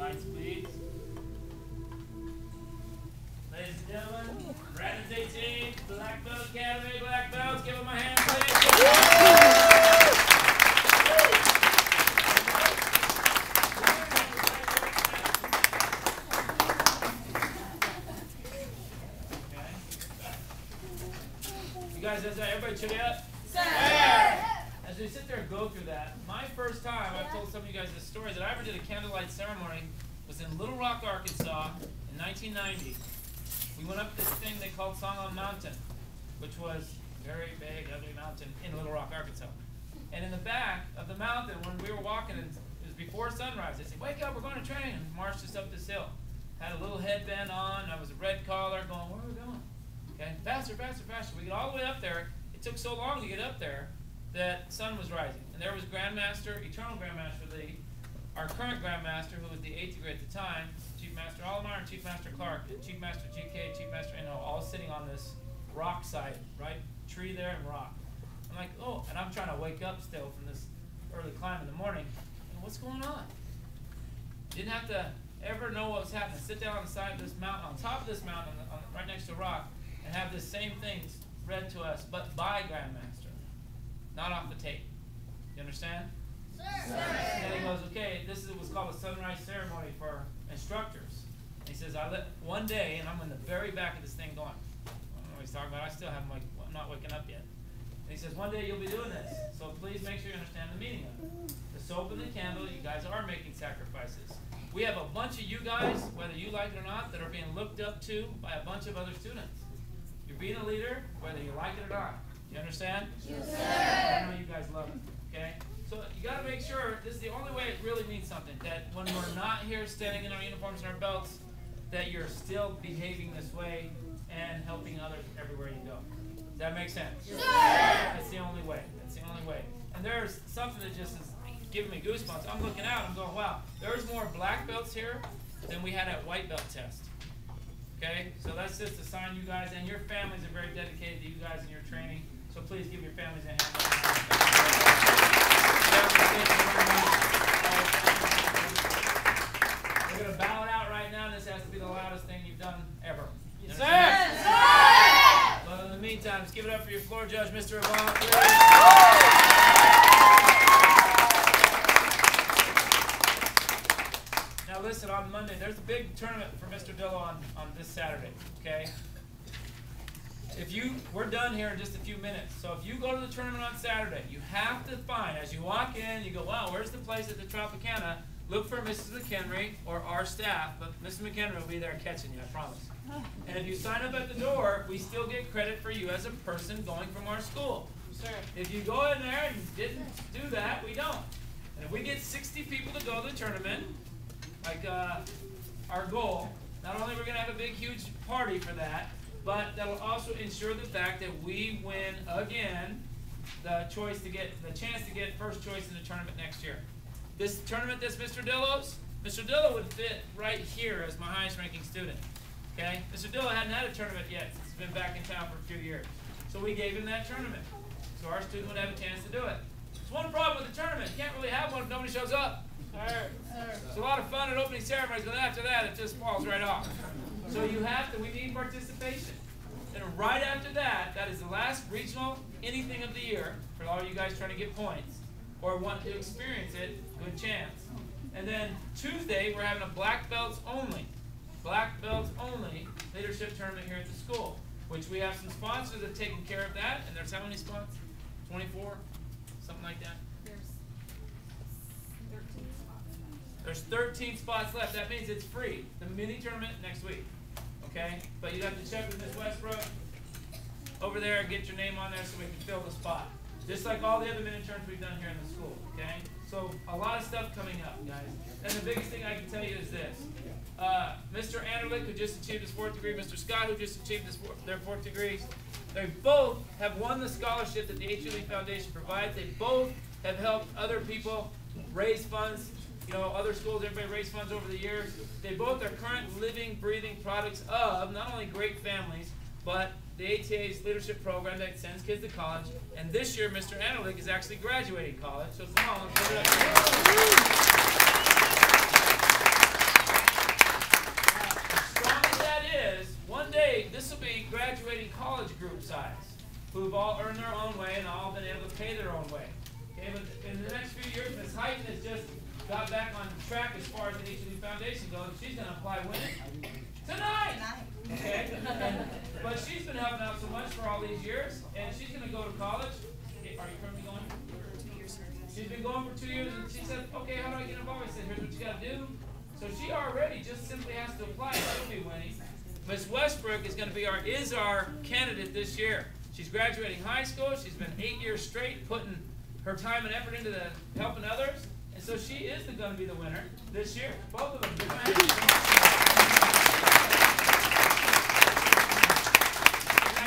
lights, please. Ladies and gentlemen, Brandon's 18, Black Belt Academy, Black Belts. Give them a hand, please. You guys, is everybody chitty up? Sir! As we sit there and go through that, my first time, I've told some of you guys this story, that I ever did a candlelight ceremony was in Little Rock, Arkansas in 1990. We went up this thing they called Song on Mountain, which was a very big, ugly mountain in Little Rock, Arkansas. And in the back of the mountain, when we were walking, and it was before sunrise, they said, "Wake up, we're going to train," and marched us up this hill. Had a little headband on, I was a red collar, going, "Where are we going?" Okay, faster, faster, faster. We get all the way up there. It took so long to get up there that sun was rising. And there was Grandmaster, Eternal Grandmaster Lee, our current Grandmaster, who was the 8th degree at the time, Chief Master Allmeyer and Chief Master Clark, and Chief Master GK, Chief Master, all sitting on this rock side, right? Tree there and rock. I'm like, oh, and I'm trying to wake up still from this early climb in the morning. And what's going on? Didn't have to ever know what was happening. Sit down on the side of this mountain, on top of this mountain, right next to a rock, and have the same things read to us, but by Grandmaster, not off the tape. You understand? Sir. And he goes, okay, this is what's called a sunrise ceremony for instructors. And he says, one day, and I'm in the very back of this thing going, I don't know what he's talking about. I still haven't, I'm not waking up yet. And he says, one day you'll be doing this, so please make sure you understand the meaning of it. The soap and the candle, you guys are making sacrifices. We have a bunch of you guys, whether you like it or not, that are being looked up to by a bunch of other students. You're being a leader, whether you like it or not. You understand? Yes, sir. I know you guys love it. Okay? So you got to make sure, this is the only way it really means something, that when we're not here standing in our uniforms and our belts, that you're still behaving this way and helping others everywhere you go. Does that make sense? Yes, sir. That's the only way. That's the only way. And there's something that just is giving me goosebumps. I'm looking out, I'm going, wow, there's more black belts here than we had at white belt test. Okay, so that's just a sign you guys and your families are very dedicated to you guys and your training. So please give your families a hand. We're going to bow it out right now, and this has to be the loudest thing you've done ever. Yes, sir. Yes, sir. But in the meantime, just give it up for your floor judge, Mr. Avant, please. Now listen, on Monday, there's a big tournament for Mr. Dillo on this Saturday, okay? We're done here in just a few minutes, so if you go to the tournament on Saturday, you have to find, as you walk in, you go, wow, where's the place at the Tropicana? Look for Mrs. McHenry or our staff, but Mrs. McHenry will be there catching you, I promise. And if you sign up at the door, we still get credit for you as a person going from our school. Sir. If you go in there and didn't do that, we don't. And if we get 60 people to go to the tournament, like our goal, not only we're going to have a big, huge party for that, but that will also ensure the fact that we win again the chance to get first choice in the tournament next year. This tournament that's Mr. Dillo's, Mr. Dillo would fit right here as my highest ranking student. Okay? Mr. Dillo hadn't had a tournament yet since he's been back in town for a few years. So we gave him that tournament. So our student would have a chance to do it. There's one problem with the tournament. You can't really have one if nobody shows up. It's a lot of fun at opening ceremonies, but after that it just falls right off. So we need participation. And right after that, that is the last regional anything of the year for all you guys trying to get points or want to experience it, good chance. And then Tuesday, we're having a black belts only leadership tournament here at the school, which we have some sponsors that have taken care of that. And there's how many spots? 24? Something like that? There's 13 spots left. That means it's free. The mini tournament next week. Okay? But you have to check with Ms. Westbrook over there and get your name on there so we can fill the spot. Just like all the other mini tournaments we've done here in the school. Okay? So a lot of stuff coming up, guys. And the biggest thing I can tell you is this. Mr. Anderlich, who just achieved his 4th degree, Mr. Scott, who just achieved their 4th degrees, they both have won the scholarship that the H.U. Lee Foundation provides. They both have helped other people raise funds. You know, other schools, everybody raised funds over the years. They both are current living, breathing products of not only great families, but the ATA's leadership program that sends kids to college. And this year, Mr. Anderlich is actually graduating college. So come on, let's give it up. who've all earned their own way and all been able to pay their own way. Okay, but in the next few years, Ms. Heighton has just got back on track as far as the HEB Foundation goes. She's going to apply when? Tonight! Okay? But she's been helping out so much for all these years, and she's going to go to college. Are you currently going? 2 years service. She's been going for 2 years, and she said, okay, how do I get involved? I said, here's what you got to do. So she already just simply has to apply. She'll be winning. Ms. Westbrook is going to be our candidate this year. She's graduating high school. She's been 8 years straight putting her time and effort into helping others, and so she is going to be the winner this year. Both of them. I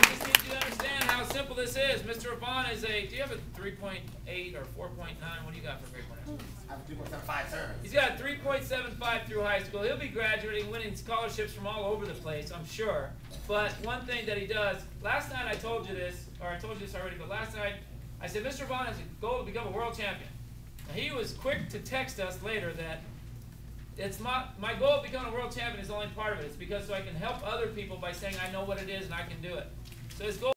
just need you to understand how simple this is. Mr. Vaughn is do you have a 3.8 or 4.9? What do you got for grade point? I have a 3.75, sir. He's got a 3.75 through high school. He'll be graduating, winning scholarships from all over the place, I'm sure. But one thing that he does, last night I told you this, or I told you this already, but last night I said, Mr. Vaughn has a goal to become a world champion. Now, he was quick to text us later that it's my goal of becoming a world champion is only part of it. It's because so I can help other people by saying I know what it is and I can do it. So his goal